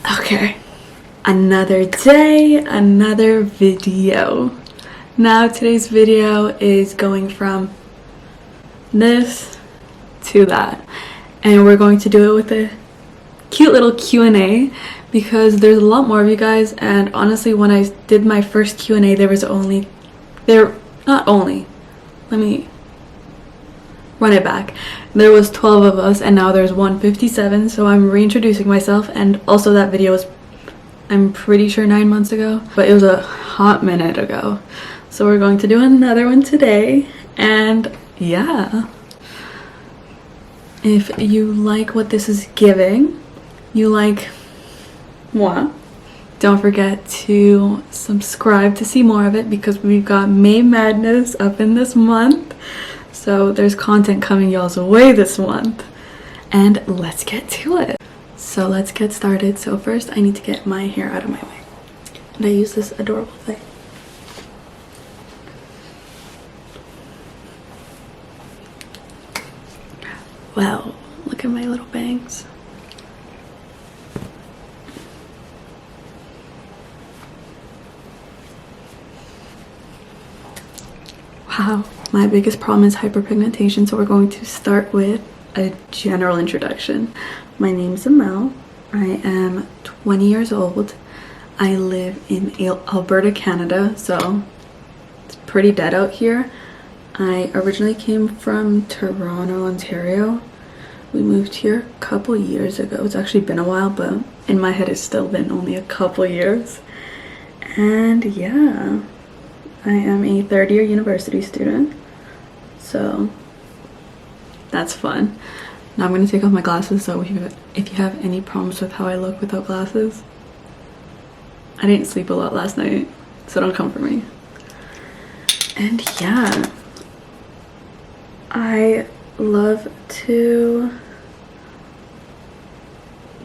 Okay, another day, another video. Now today's video is going from this to that, and we're going to do it with a cute little Q&A because there's a lot more of you guys, and honestly when I did my first Q&A let me run it back. There was 12 of us and now there's 157, so I'm reintroducing myself. And also that video was, I'm pretty sure, 9 months ago, but it was a hot minute ago. So we're going to do another one today. And yeah, if you like what this is giving, you like moi, don't forget to subscribe to see more of it because we've got May Madness up in this month. So there's content coming y'all's way this month. And let's get to it. So let's get started. So first I need to get my hair out of my way. And I use this adorable thing. Wow, look at my little bangs. Wow. My biggest problem is hyperpigmentation, so we're going to start with a general introduction. My name's Amel. I am 20 years old. I live in Alberta, Canada, so it's pretty dead out here. I originally came from Toronto, Ontario. We moved here a couple years ago. It's actually been a while, but in my head it's still been only a couple years. And yeah, I am a third-year university student, so that's fun. Now I'm going to take off my glasses, so if you have any problems with how I look without glasses, I didn't sleep a lot last night, so don't come for me. And yeah, I love to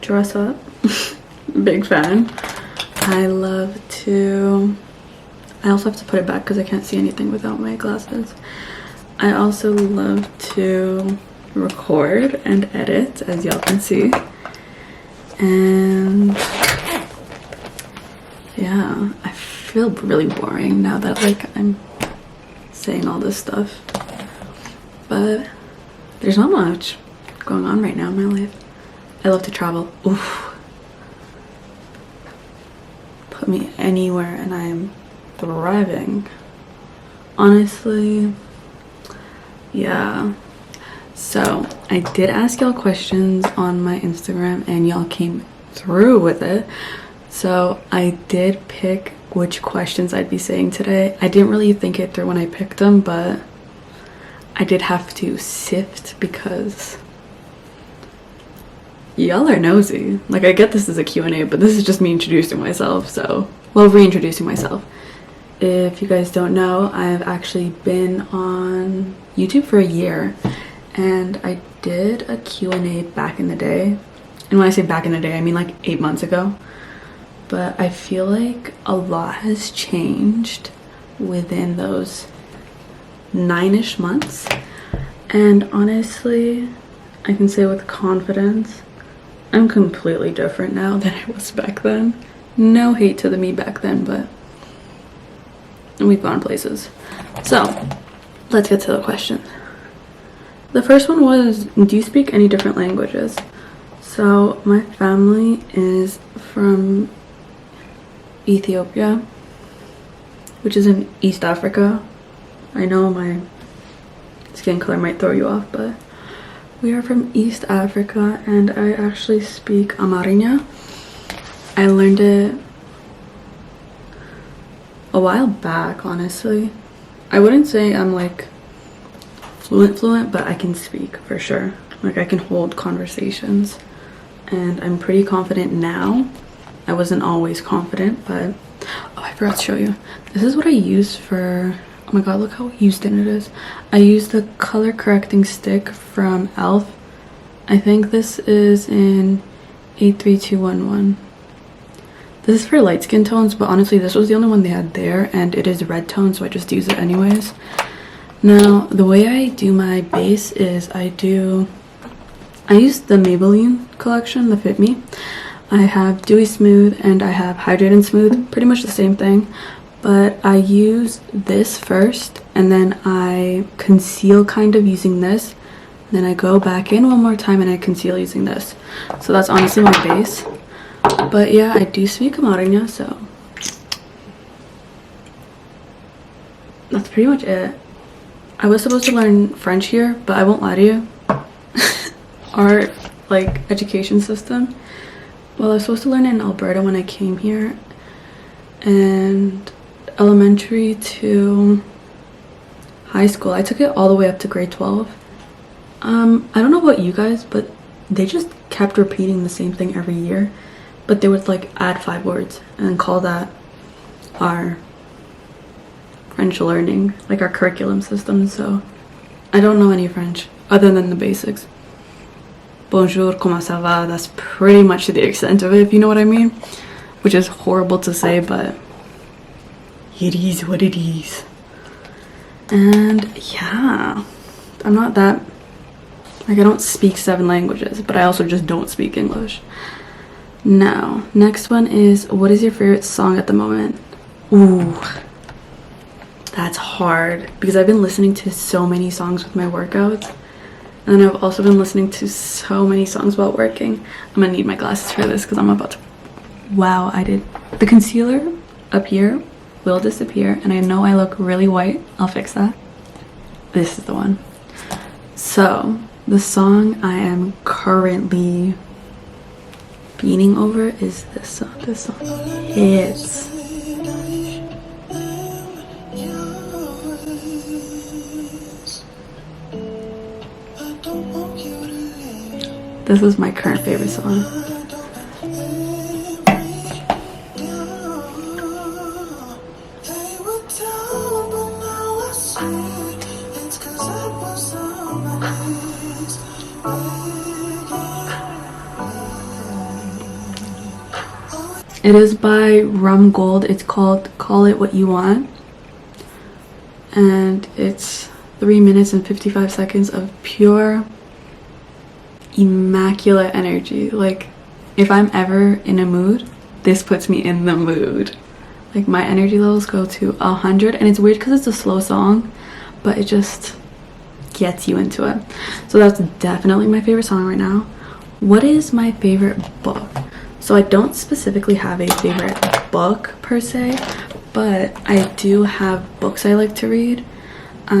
dress up. Big fan. I also have to put it back because I can't see anything without my glasses. I also love to record and edit, as y'all can see. And yeah, I feel really boring now that I'm saying all this stuff. But there's not much going on right now in my life. I love to travel. Oof. Put me anywhere and I'm thriving. Honestly, yeah. So I did ask y'all questions on my Instagram and y'all came through with it. So I did pick which questions I'd be saying today. I didn't really think it through when I picked them, but I did have to sift because y'all are nosy. Like, I get this is a Q&A, but this is just me introducing myself, so, well, reintroducing myself. If you guys don't know, I've actually been on YouTube for a year, and I did a Q&A back in the day. And when I say back in the day, I mean like 8 months ago. But I feel like a lot has changed within those 9-ish months. And honestly, I can say with confidence, I'm completely different now than I was back then. No hate to the me back then, but we've gone places. So let's get to the questions. The first one was, do you speak any different languages? So my family is from Ethiopia, which is in East Africa. I know my skin color might throw you off, but we are from East Africa, and I actually speak Amharic. I learned it a while back, honestly. I wouldn't say I'm like fluent, but I can speak for sure. Like, I can hold conversations, and I'm pretty confident now. I wasn't always confident, but oh, I forgot to show you. This is what I use for, oh my god, look how Houston it is. I use the color correcting stick from e.l.f. I think this is in 83211. This is for light skin tones, but honestly this was the only one they had there, and it is red tone, so I just use it anyways. Now the way I do my base is I use the Maybelline collection, the Fit Me. I have Dewy Smooth and I have Hydrate and Smooth, pretty much the same thing, but I use this first and then I conceal kind of using this, then I go back in one more time and I conceal using this. So that's honestly my base. But yeah, I do speak Amariña, so that's pretty much it. I was supposed to learn French here, but I won't lie to you. Our like education system, well, I was supposed to learn it in Alberta when I came here, and elementary to high school I took it all the way up to grade 12. I don't know about you guys, but they just kept repeating the same thing every year, but they would like add 5 words and call that our French learning, like our curriculum system. So I don't know any French other than the basics. Bonjour, comment ça va? That's pretty much the extent of it, if you know what I mean, which is horrible to say, but it is what it is. And yeah, I'm not that, like, I don't speak 7 languages, but I also just don't speak English. Now, next one is, what is your favorite song at the moment? Ooh, that's hard because I've been listening to so many songs with my workouts, and I've also been listening to so many songs while working. I'm gonna need my glasses for this because I'm about to, wow, I did, the concealer up here will disappear and I know I look really white. I'll fix that. This is the one. So the song I am currently beating over is this song. It's this is my current favorite song. It is by Rum Gold. It's called Call It What You Want, and it's 3 minutes and 55 seconds of pure immaculate energy. Like, if I'm ever in a mood, this puts me in the mood. Like, my energy levels go to 100, and it's weird because it's a slow song, but it just gets you into it. So that's definitely my favorite song right now. What is my favorite book? So I don't specifically have a favorite book per se, but I do have books I like to read. I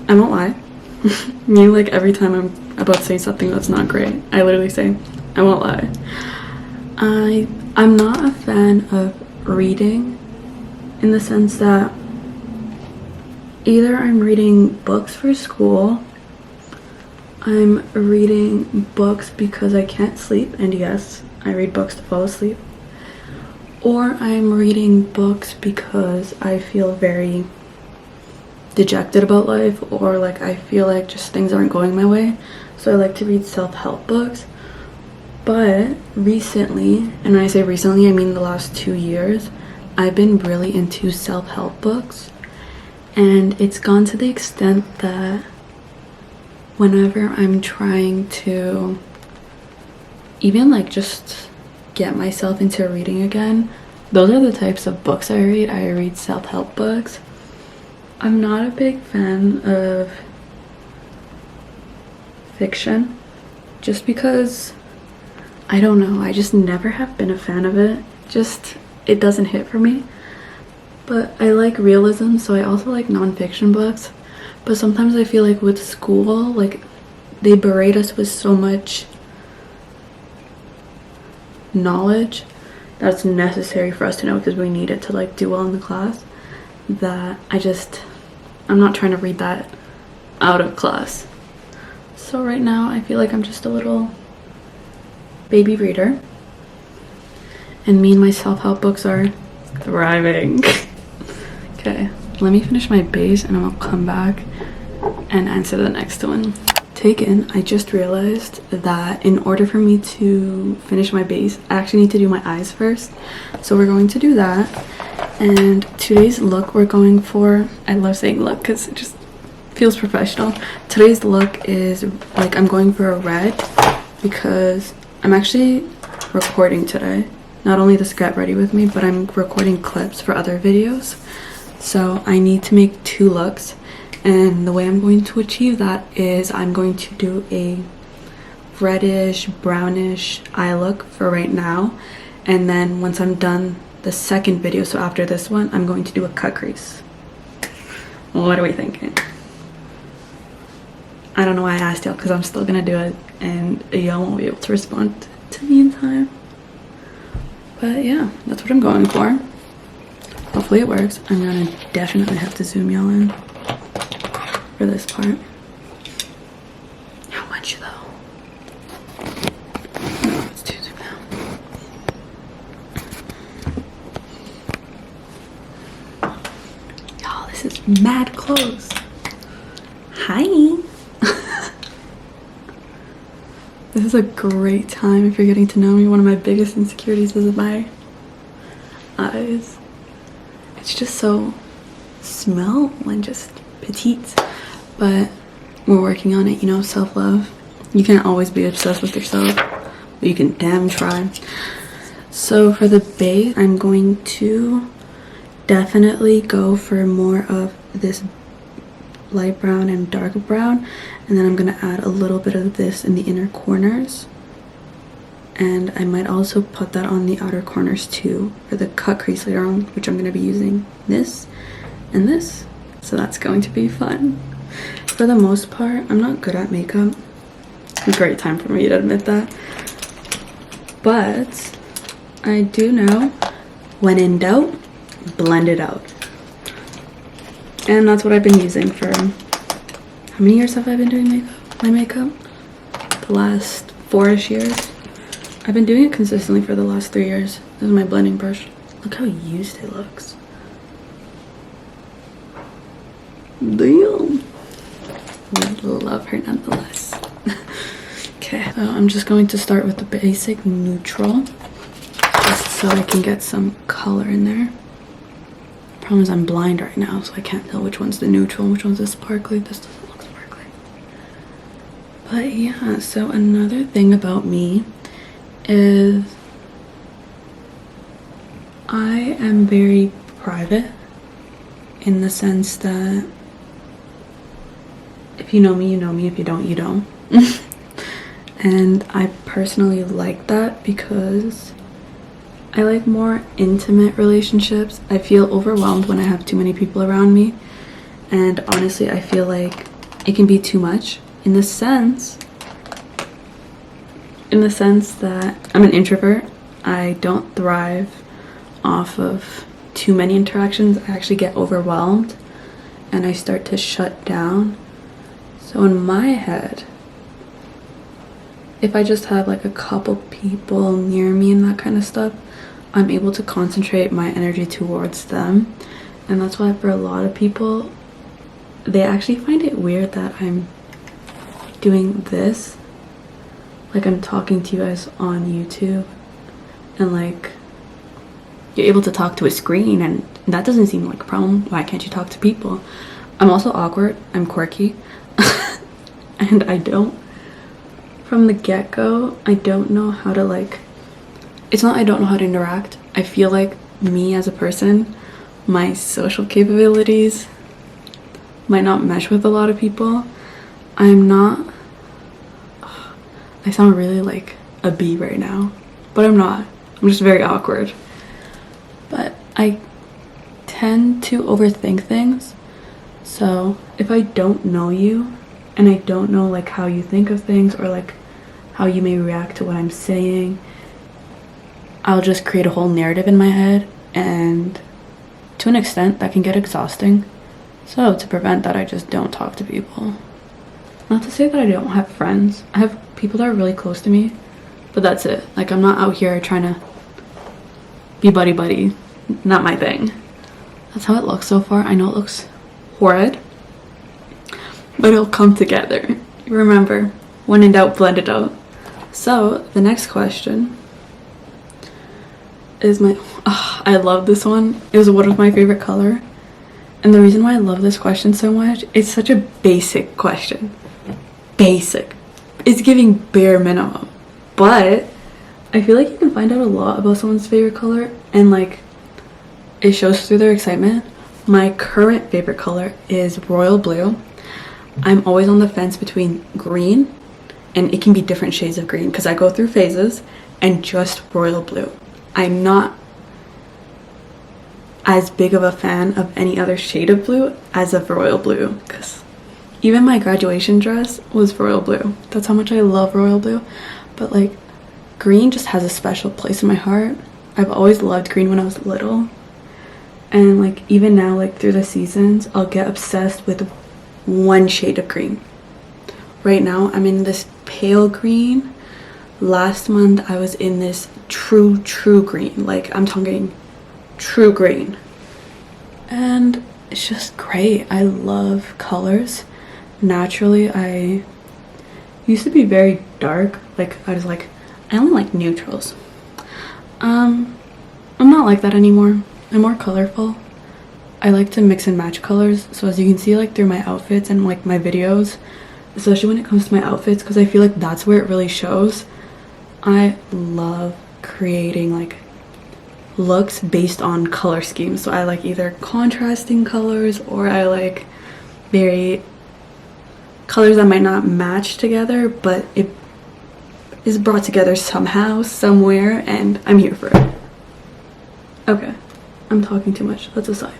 won't lie. Me, like, every time I'm about to say something that's not great, I literally say, I won't lie. I'm not a fan of reading in the sense that either I'm reading books for school, I'm reading books because I can't sleep, and yes, I read books to fall asleep, or I'm reading books because I feel very dejected about life, or like I feel like just things aren't going my way, so I like to read self-help books. But recently, and when I say recently I mean the last 2 years, I've been really into self-help books, and it's gone to the extent that whenever I'm trying to even like just get myself into reading again, those are the types of books I read. I read self-help books. I'm not a big fan of fiction just because, I don't know, I just never have been a fan of it. Just, it doesn't hit for me. But I like realism, so I also like non-fiction books. But sometimes I feel like with school, like, they berate us with so much knowledge that's necessary for us to know because we need it to like do well in the class, that I'm not trying to read that out of class. So right now I feel like I'm just a little baby reader, and me and my self-help books are thriving. Okay, let me finish my base and I'll come back and answer the next one. Taken, I just realized that in order for me to finish my base, I actually need to do my eyes first. So we're going to do that. And today's look we're going for, I love saying look because it just feels professional. Today's look is like, I'm going for a red because I'm actually recording today. Not only this Get Ready With Me, but I'm recording clips for other videos. So I need to make 2 looks. And the way I'm going to achieve that is I'm going to do a reddish, brownish eye look for right now. And then once I'm done the second video, so after this one, I'm going to do a cut crease. What are we thinking? I don't know why I asked y'all, because I'm still gonna do it and y'all won't be able to respond to me in time. But yeah, that's what I'm going for. Hopefully it works. I'm gonna definitely have to zoom y'all in for this part. How much though? No, it's too zoom out. Y'all, this is mad close. Hi. This is a great time if you're getting to know me. One of my biggest insecurities is my eyes. It's just so small and just petite. But we're working on it, you know, self-love. You can't always be obsessed with yourself, but you can damn try. So for the base, I'm going to definitely go for more of this light brown and dark brown, and then I'm gonna add a little bit of this in the inner corners, and I might also put that on the outer corners too for the cut crease later on, which I'm gonna be using this and this, so that's going to be fun. For the most part, I'm not good at makeup. It's a great time for me to admit that, but I do know when in doubt, blend it out. And that's what I've been using for, how many years have I been doing my makeup? The last 4-ish years. I've been doing it consistently for the last 3 years. This is my blending brush. Look how used it looks. Damn. Love her nonetheless. Okay, so I'm just going to start with the basic neutral, just so I can get some color in there. Problem is I'm blind right now, so I can't tell which one's the neutral and which one's the sparkly. This doesn't look sparkly. But yeah, so another thing about me is I am very private, in the sense that if you know me, you know me. If you don't, you don't. And I personally like that because I like more intimate relationships. I feel overwhelmed when I have too many people around me. And honestly, I feel like it can be too much in the sense that I'm an introvert. I don't thrive off of too many interactions. I actually get overwhelmed and I start to shut down. So in my head, if I just have like a couple people near me and that kind of stuff, I'm able to concentrate my energy towards them. And that's why for a lot of people, they actually find it weird that I'm doing this. Like I'm talking to you guys on YouTube and like you're able to talk to a screen, and that doesn't seem like a problem. Why can't you talk to people? I'm also awkward. I'm quirky. And I don't, from the get-go, I don't know how to like, it's not I don't know how to interact. I feel like me as a person, my social capabilities might not mesh with a lot of people. I'm not, I sound really like a bee right now, but I'm not. I'm just very awkward. But I tend to overthink things. So if I don't know you and I don't know like how you think of things or like how you may react to what I'm saying, I'll just create a whole narrative in my head, and to an extent that can get exhausting. So to prevent that, I just don't talk to people. Not to say that I don't have friends. I have people that are really close to me, but that's it. Like I'm not out here trying to be buddy. Not my thing. That's how it looks so far. I know it looks horrid, but it'll come together. Remember, when in doubt, blend it out. So the next question is I love this one. It was one of my favorite color. And the reason why I love this question so much, it's such a basic question. Basic. It's giving bare minimum. But I feel like you can find out a lot about someone's favorite color and like it shows through their excitement. My current favorite color is royal blue. I'm always on the fence between green, and it can be different shades of green because I go through phases, and just royal blue. I'm not as big of a fan of any other shade of blue as of royal blue, because even my graduation dress was royal blue. That's how much I love royal blue. But like green just has a special place in my heart. I've always loved green when I was little, and like even now, like through the seasons, I'll get obsessed with one shade of green. Right now I'm in this pale green. Last month I was in this true green, like I'm talking true green, and it's just great. I love colors. Naturally I used to be very dark, like I was like I only like neutrals. I'm not like that anymore. I'm more colorful. I like to mix and match colors, so as you can see like through my outfits and like my videos, especially when it comes to my outfits, because I feel like that's where it really shows. I love creating like looks based on color schemes. So I like either contrasting colors, or I like very colors that might not match together, but it is brought together somehow, somewhere, and I'm here for it. Okay, I'm talking too much. Let's aside.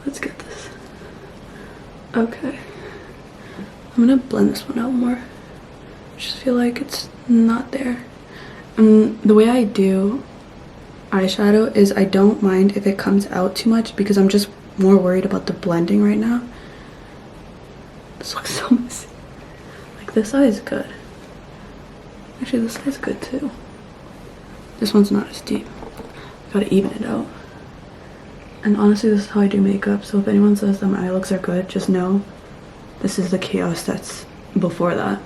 Let's get this. Okay. I'm gonna blend this one out more. I just feel like it's not there. The way I do eyeshadow is I don't mind if it comes out too much, because I'm just more worried about the blending right now. This looks so messy. Like this eye is good. Actually, this eye is good too. This one's not as deep. Gotta even it out. And honestly, this is how I do makeup, so if anyone says that my eye looks are good, just know this is the chaos that's before that.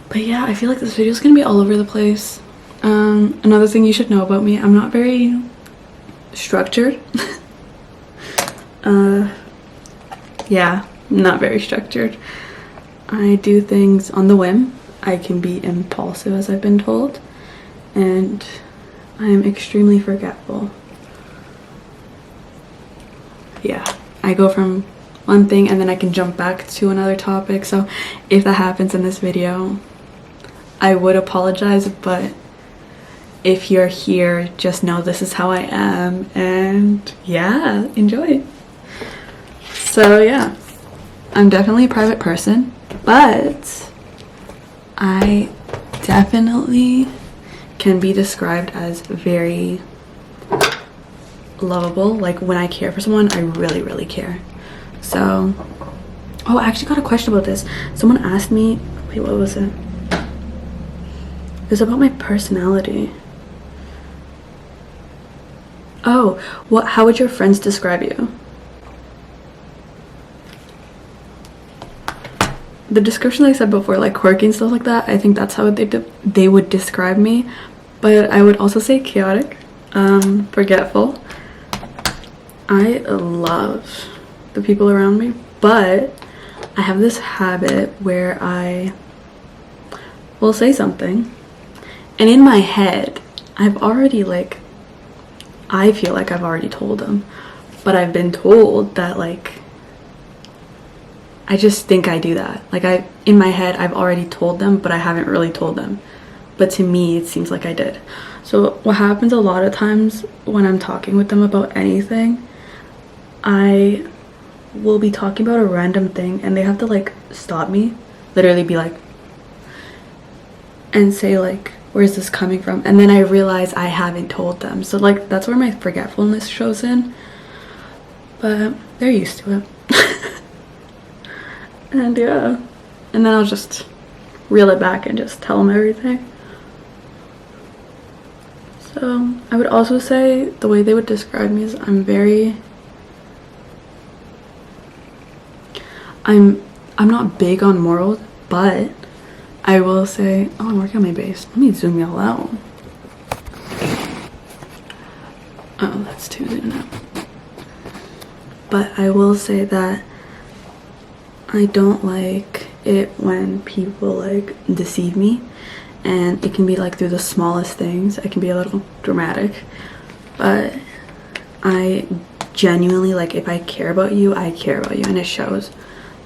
But yeah, I feel like this video is gonna be all over the place. Another thing you should know about me, I'm not very structured. Yeah, not very structured. I do things on the whim. I can be impulsive, as I've been told, and I'm extremely forgetful. Yeah, I go from one thing and then I can jump back to another topic, so if that happens in this video, I would apologize, but if you're here, just know this is how I am, and yeah, enjoy. So yeah, I'm definitely a private person, but I definitely can be described as very lovable. Like when I care for someone, I really care. So, oh, I actually got a question about this. Someone asked me, wait, what was it? It was about my personality. Oh, how would your friends describe you? The description I said before, like quirky and stuff like that, I think that's how they would describe me. But I would also say chaotic, forgetful. I love the people around me, but I have this habit where I will say something, and in my head I've already like, I feel like I've already told them, but I've been told that like I just think I do that. Like in my head I've already told them, but I haven't really told them, but to me it seems like I did. So what happens a lot of times when I'm talking with them about anything, I will be talking about a random thing and they have to like stop me, literally be like, and say like, where's this coming from? And then I realize I haven't told them. So like that's where my forgetfulness shows in, but they're used to it. And yeah, and then I'll just reel it back and just tell them everything. So I would also say the way they would describe me is I'm not big on morals, but I will say, oh, I'm working on my base. Let me zoom y'all out. Oh, that's too zoomed out. But I will say that I don't like it when people like deceive me, and it can be like through the smallest things. I can be a little dramatic, but I genuinely, like, if I care about you, I care about you, and it shows,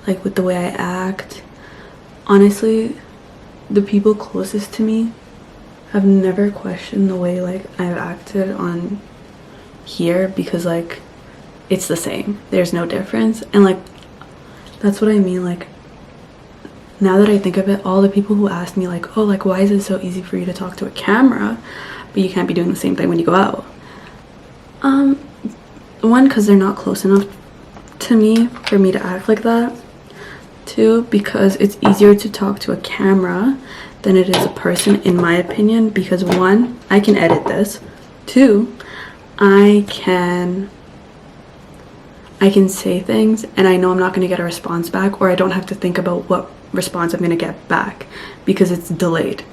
like, with the way I act. Honestly, the people closest to me have never questioned the way, like, I've acted on here, because, like, it's the same. There's no difference. And, like, that's what I mean. Like, now that I think of it, all the people who ask me, like, oh, like, why is it so easy for you to talk to a camera, but you can't be doing the same thing when you go out? One, because they're not close enough to me for me to act like that. Two, because it's easier to talk to a camera than it is a person, in my opinion, because one, I can edit this. Two, I can say things and I know I'm not going to get a response back, or I don't have to think about what response I'm going to get back because it's delayed.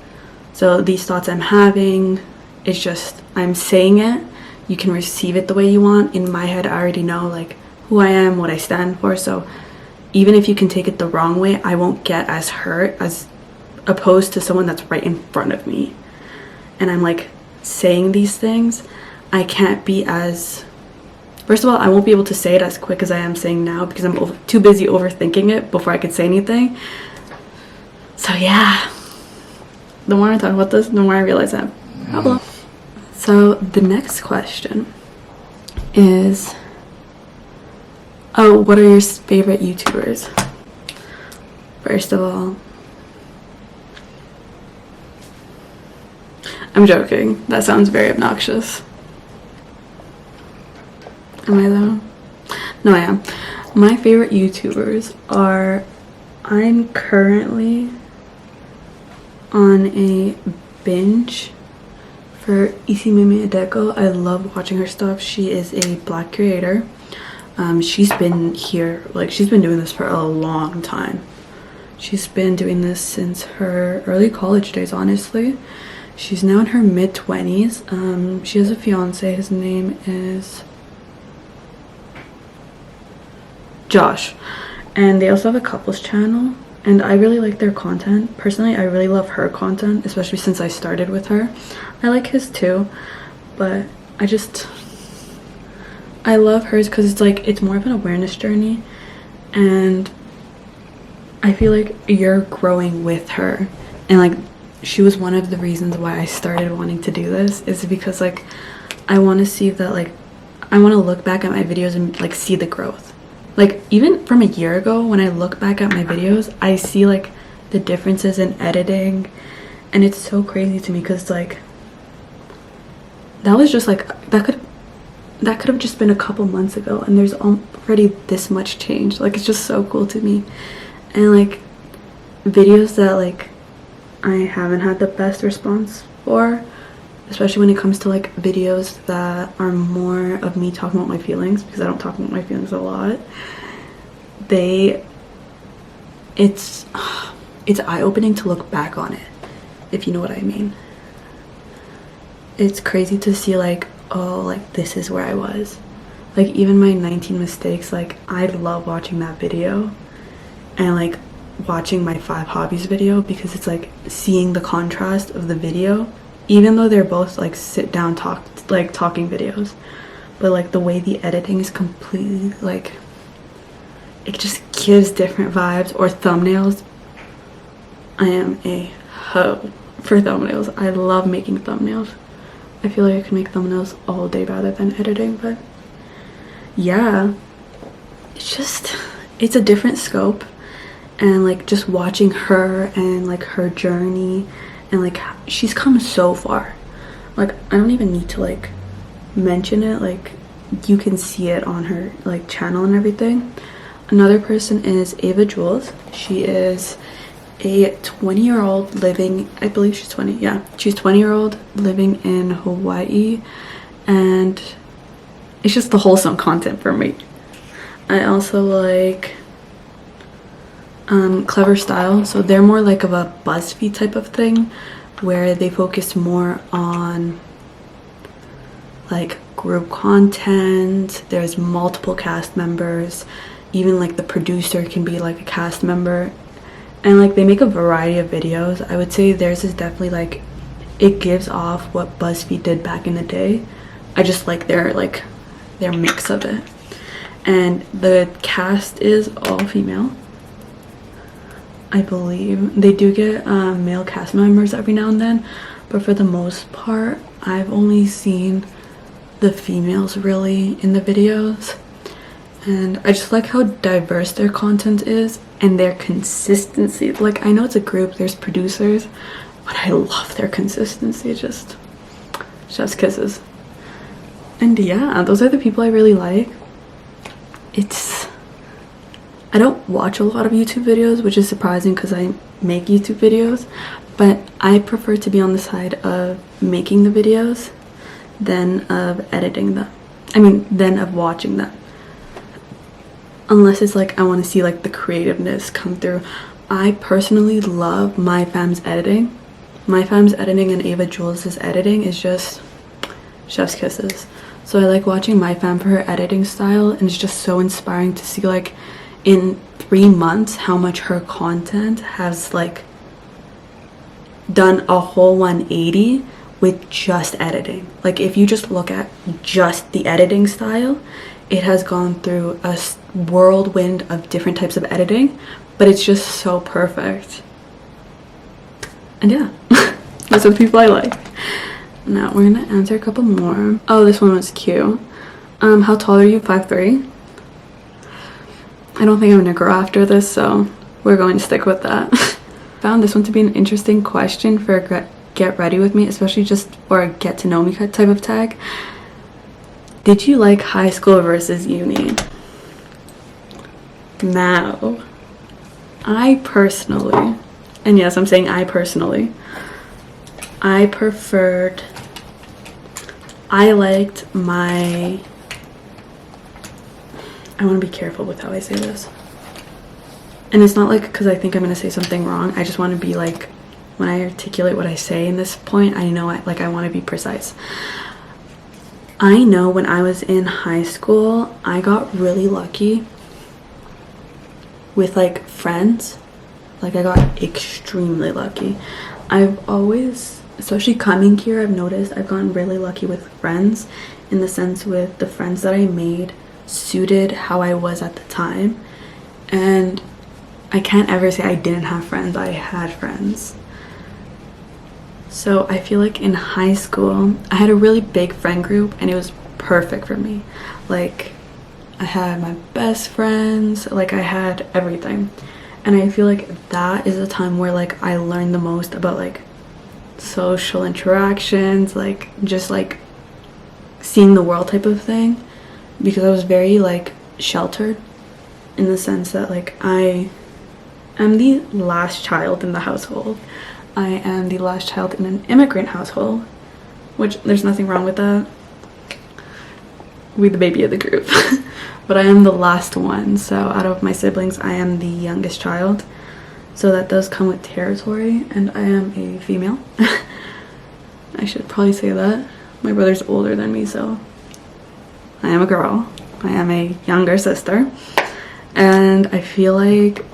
So these thoughts I'm having, it's just, I'm saying it, you can receive it the way you want. In my head, I already know, like, who I am, what I stand for. So even if you can take it the wrong way, I won't get as hurt as opposed to someone that's right in front of me. And I'm, like, saying these things, I can't be as, first of all, I won't be able to say it as quick as I am saying now because I'm too busy overthinking it before I could say anything. So yeah, the more I talk about this, the more I realize I have a problem. So the next question is, oh, what are your favorite YouTubers? First of all, I'm joking. That sounds very obnoxious. Am I though? No, I am. My favorite YouTubers are, I'm currently on a binge for Isimimi Adeko. I love watching her stuff. She is a Black creator. She's been here, like, she's been doing this for a long time. She's been doing this since her early college days, honestly. She's now in her mid-20s. She has a fiance. His name is Josh. And they also have a couples channel. And I really like their content. Personally, I really love her content, especially since I started with her. I like his too, but I love hers because it's like, it's more of an awareness journey, and I feel like you're growing with her. And like, she was one of the reasons why I started wanting to do this, is because, like, I want to see that, like, I want to look back at my videos and, like, see the growth. Like, even from a year ago, when I look back at my videos, I see, like, the differences in editing, and it's so crazy to me because, like, that was just, like, that could have just been a couple months ago, and there's already this much change. Like, it's just so cool to me. And, like, videos that, like, I haven't had the best response for, especially when it comes to, like, videos that are more of me talking about my feelings, because I don't talk about my feelings a lot. It's eye-opening to look back on it, if you know what I mean. It's crazy to see, like, oh, like, this is where I was. Like, even my 19 mistakes, like, I love watching that video, and, like, watching my 5 hobbies video, because it's, like, seeing the contrast of the video, even though they're both, like, sit down talking videos, but, like, the way the editing is completely, like, it just gives different vibes. Or thumbnails. I am a hoe for thumbnails. I love making thumbnails. I feel like I can make thumbnails all day rather than editing. But yeah, it's a different scope. And, like, just watching her and, like, her journey, and, like, she's come so far. Like, I don't even need to, like, mention it. Like, you can see it on her, like, channel and everything. Another person is Ava Jules. She is a 20-year-old living, I believe she's 20, yeah. She's 20-year-old living in Hawaii, and it's just the wholesome content for me. I also like Clever Style. So they're more like of a BuzzFeed type of thing, where they focus more on, like, group content. There's multiple cast members. Even, like, the producer can be, like, a cast member. And like they make a variety of videos. I would say theirs is definitely like, it gives off what BuzzFeed did back in the day. I just like their mix of it. And the cast is all female, I believe. They do get male cast members every now and then, but for the most part I've only seen the females really in the videos. And I just like how diverse their content is and their consistency. Like, I know it's a group, there's producers, but I love their consistency. Just chef's kisses. And yeah, those are the people I really like. I don't watch a lot of YouTube videos, which is surprising because I make YouTube videos, but I prefer to be on the side of making the videos than of editing them. Than of watching them. Unless it's like I want to see like the creativeness come through. I personally love My Fam's editing. My Fam's editing and Ava Jules' editing is just chef's kisses. So I like watching My Fam for her editing style, and it's just so inspiring to see like in 3 months how much her content has like done a whole 180 with just editing. Like if you just look at just the editing style, it has gone through a whirlwind of different types of editing, but it's just so perfect. And yeah, those are the people I like. Now we're gonna answer a couple more. Oh, this one was cute. How tall are you? 5'3". I don't think I'm gonna grow after this, so we're going to stick with that. Found this one to be an interesting question for a get ready with me, especially just for a get to know me type of tag. Did you like high school versus uni? Now, I personally, and yes, I'm saying I personally, I liked my, I want to be careful with how I say this. And it's not like because I think I'm going to say something wrong. I just want to be like, when I articulate what I say in this point, I know I want to be precise. I know when I was in high school, I got really lucky with like friends. Like I got extremely lucky. I've always, especially coming here, I've noticed I've gotten really lucky with friends, in the sense with the friends that I made suited how I was at the time. And I can't ever say I didn't have friends. I had friends. So I feel like in high school, I had a really big friend group and it was perfect for me. Like I had my best friends, like I had everything. And I feel like that is the time where like I learned the most about like social interactions, like just like seeing the world type of thing, because I was very like sheltered, in the sense that like I am the last child in the household. I am the last child in an immigrant household, which there's nothing wrong with that. We're the baby of the group. But I am the last one, so out of my siblings I am the youngest child, so that does come with territory. And I am a female. I should probably say that. My brother's older than me, so I am a girl. I am a younger sister. And I feel like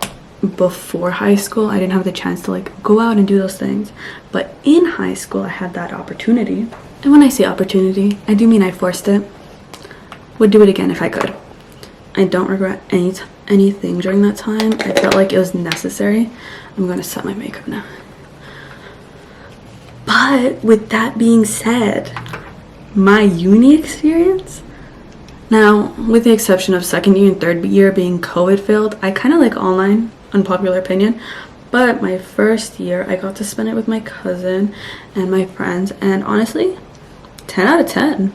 before high school I didn't have the chance to like go out and do those things, but in high school I had that opportunity. And when I say opportunity, I do mean I forced it. Would do it again if I could. I don't regret anything during that time. I felt like it was necessary. I'm gonna set my makeup now. But with that being said, my uni experience, now with the exception of second year and third year being COVID filled, I kind of like online, unpopular opinion. But my first year I got to spend it with my cousin and my friends, and honestly, 10 out of 10.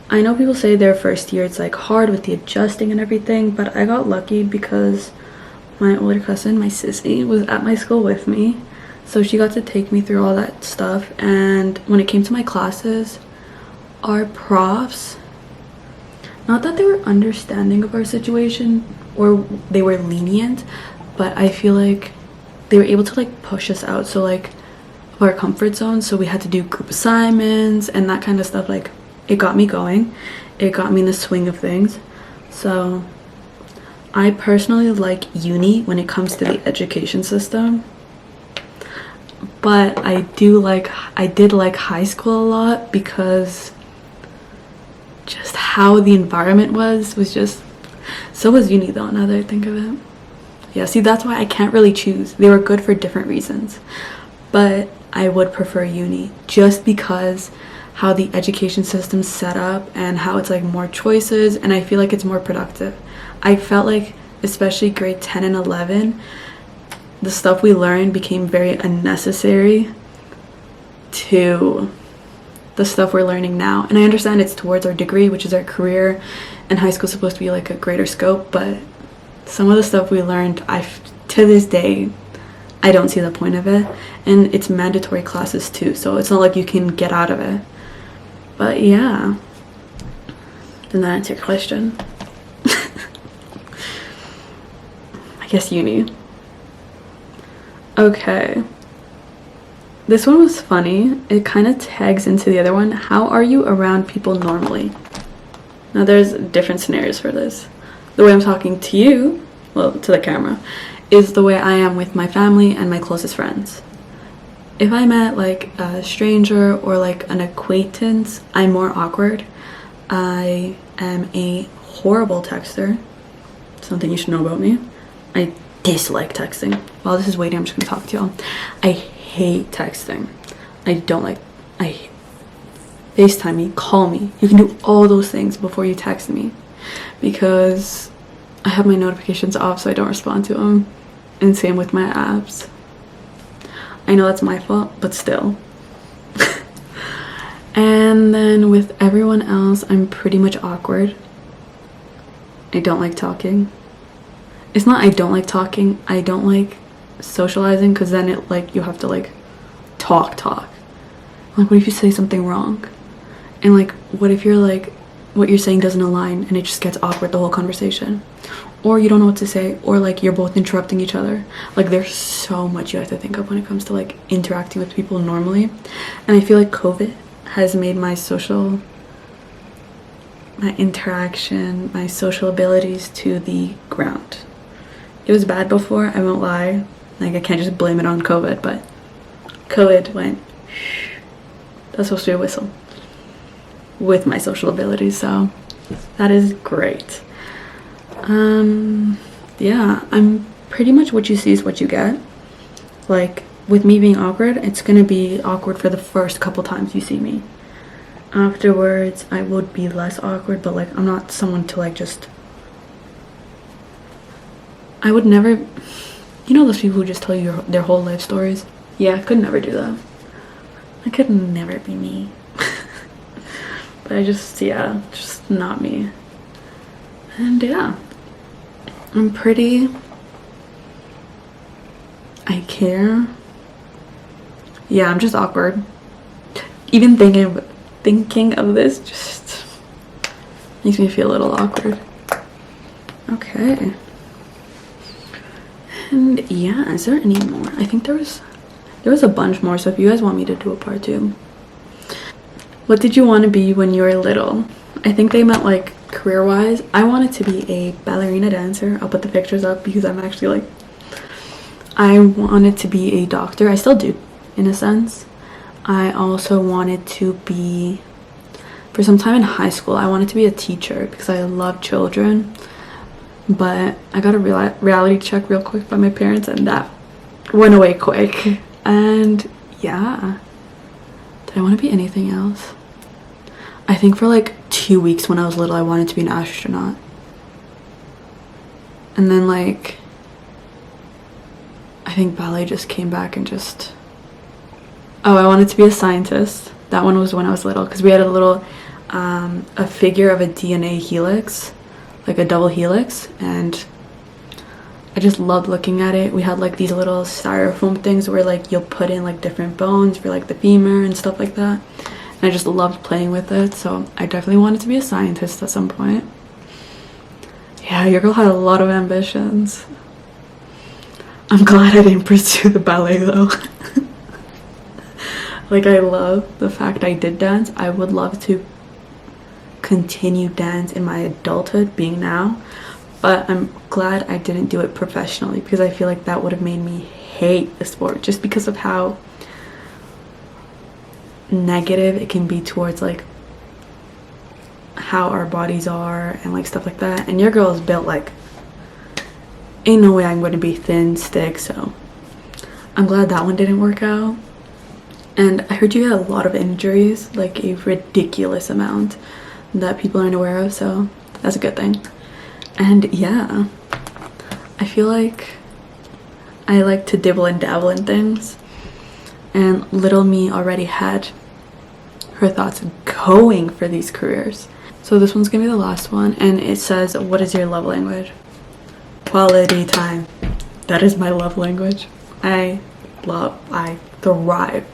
I know people say their first year it's like hard with the adjusting and everything, but I got lucky because my older cousin, my sissy, was at my school with me, so she got to take me through all that stuff. And when it came to my classes, our profs, not that they were understanding of our situation or they were lenient, but I feel like they were able to like push us out, so like our comfort zone. So we had to do group assignments and that kind of stuff. Like it got me going, it got me in the swing of things. So I personally like uni when it comes to the education system, but I did like high school a lot because just how the environment was just, so was uni though, now that I think of it. Yeah, see, that's why I can't really choose. They were good for different reasons, but I would prefer uni just because how the education system's set up and how it's like more choices, and I feel like it's more productive. I felt like especially grade 10 and 11, the stuff we learned became very unnecessary to the stuff we're learning now. And I understand it's towards our degree, which is our career, and high school is supposed to be like a greater scope, but some of the stuff we learned, to this day, I don't see the point of it. And it's mandatory classes too, so it's not like you can get out of it. But yeah, did that answer your question? I guess uni. Okay, this one was funny. It kind of tags into the other one. How are you around people normally? Now there's different scenarios for this. The way I'm talking to you, well, to the camera, is the way I am with my family and my closest friends. If I met like a stranger or like an acquaintance, I'm more awkward. I am a horrible texter. Something you should know about me. I dislike texting. While this is waiting, I'm just gonna talk to y'all. I hate texting. I FaceTime me, call me. You can do all those things before you text me, because I have my notifications off so I don't respond to them. And same with my apps. I know that's my fault, but still. And then with everyone else, I'm pretty much awkward. I don't like talking. It's not I don't like talking, I don't like socializing, because then it like you have to like talk. Like, what if you say something wrong? And like, what if you're like, what you're saying doesn't align and it just gets awkward the whole conversation? Or you don't know what to say, or like you're both interrupting each other. Like, there's so much you have to think of when it comes to like interacting with people normally. And I feel like COVID has made my interaction, my social abilities to the ground. It was bad before, I won't lie. Like, I can't just blame it on COVID, but COVID went, that's supposed to be a whistle with my social abilities, so that is great. Yeah, I'm pretty much what you see is what you get. Like, with me being awkward, it's gonna be awkward for the first couple times you see me. Afterwards, I would be less awkward, but like, I'm not someone to like just, I would never, you know those people who just tell you their whole life stories? Yeah, I could never do that. I could never be me. But I just, yeah, just not me. And yeah, I'm pretty, I care. Yeah, I'm just awkward. Even thinking of this just makes me feel a little awkward. Okay. And yeah, is there any more? I think there was a bunch more, so if you guys want me to do a part 2. What did you want to be when you were little? I think they meant like career-wise. I wanted to be a ballerina dancer. I'll put the pictures up because I'm actually like, I wanted to be a doctor. I still do, in a sense. I also wanted to be, for some time in high school, I wanted to be a teacher because I love children. But I got a reality check real quick by my parents, and that went away quick. And yeah, did I want to be anything else? I think for like 2 weeks when I was little, I wanted to be an astronaut. And then like, I think ballet just came back and just, oh, I wanted to be a scientist. That one was when I was little, because we had a little a figure of a DNA helix, like a double helix, and I just loved looking at it. We had like these little styrofoam things where like you'll put in like different bones for like the femur and stuff like that, and I just loved playing with it. So I definitely wanted to be a scientist at some point. Yeah, your girl had a lot of ambitions. I'm glad I didn't pursue the ballet though. Like, I love the fact I did dance. I would love to continue dance in my adulthood, being now, but I'm glad I didn't do it professionally, because I feel like that would have made me hate the sport, just because of how negative it can be towards like how our bodies are and like stuff like that. And your girl is built like, ain't no way I'm going to be thin, stick, so I'm glad that one didn't work out. And I heard you had a lot of injuries, like a ridiculous amount that people aren't aware of, so that's a good thing. And yeah, I feel like I like to dibble and dabble in things, and little me already had her thoughts going for these careers. So this one's gonna be the last one, and it says, what is your love language? Quality time. That is my love language. I thrive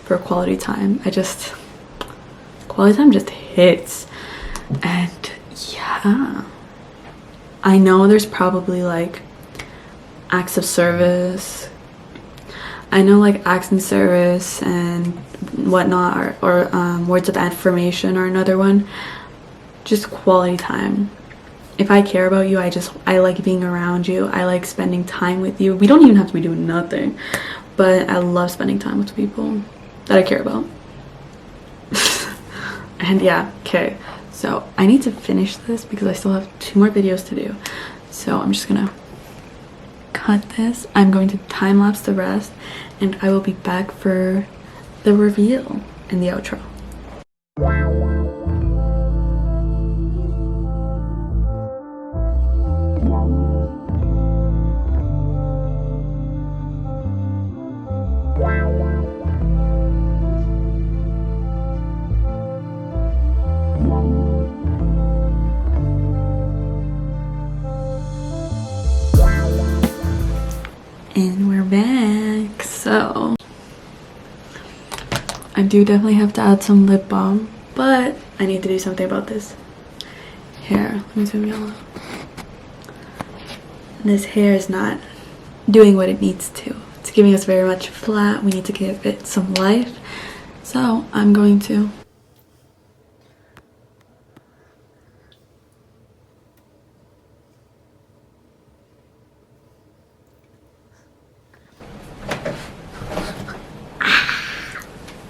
for quality time. Quality time just hits. And yeah, I know there's probably like acts of service. I know like acts in service and whatnot, or words of affirmation are another one. Just quality time. If I care about you, I like being around you. I like spending time with you. We don't even have to be doing nothing, but I love spending time with people that I care about. And yeah, okay, so I need to finish this because I still have 2 more videos to do. So I'm just gonna cut this. I'm going to time lapse the rest, and I will be back for the reveal and the outro. And we're back. So I do definitely have to add some lip balm, but I need to do something about this hair. Let me zoom y'all out. This hair is not doing what it needs to. It's giving us very much flat. We need to give it some life. So I'm going to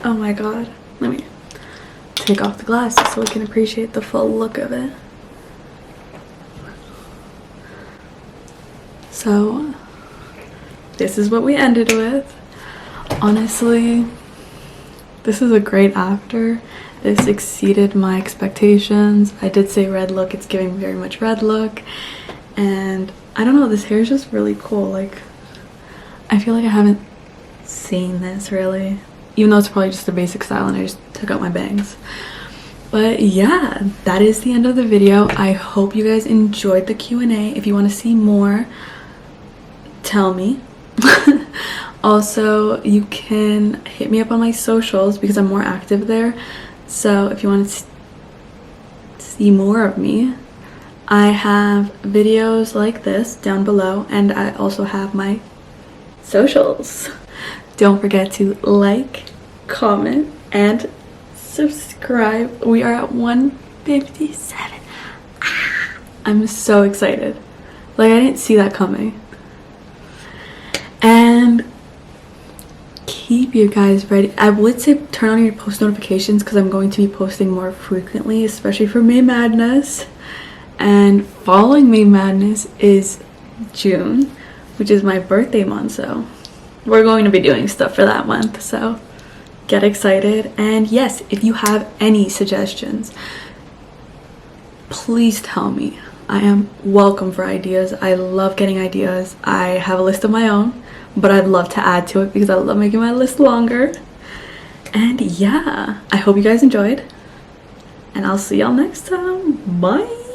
oh my god, let me take off the glasses so we can appreciate the full look of it. So this is what we ended with. Honestly, this is a great after. This exceeded my expectations. I did say red look, it's giving very much red look. And I don't know, this hair is just really cool. Like, I feel like I haven't seen this really, even though it's probably just a basic style and I just took out my bangs. But yeah, that is the end of the video. I hope you guys enjoyed the Q&A. If you want to see more, tell me. Also, you can hit me up on my socials because I'm more active there. So if you want to see more of me, I have videos like this down below, and I also have my socials. Don't forget to like, comment, and subscribe. We are at 157. I'm so excited. Like, I didn't see that coming. And keep you guys ready. I would say turn on your post notifications because I'm going to be posting more frequently, especially for May Madness. And following May Madness is June, which is my birthday month, so we're going to be doing stuff for that month, so get excited. And yes, if you have any suggestions, please tell me. I am welcome for ideas. I love getting ideas. I have a list of my own, but I'd love to add to it because I love making my list longer. And yeah, I hope you guys enjoyed, and I'll see y'all next time. Bye.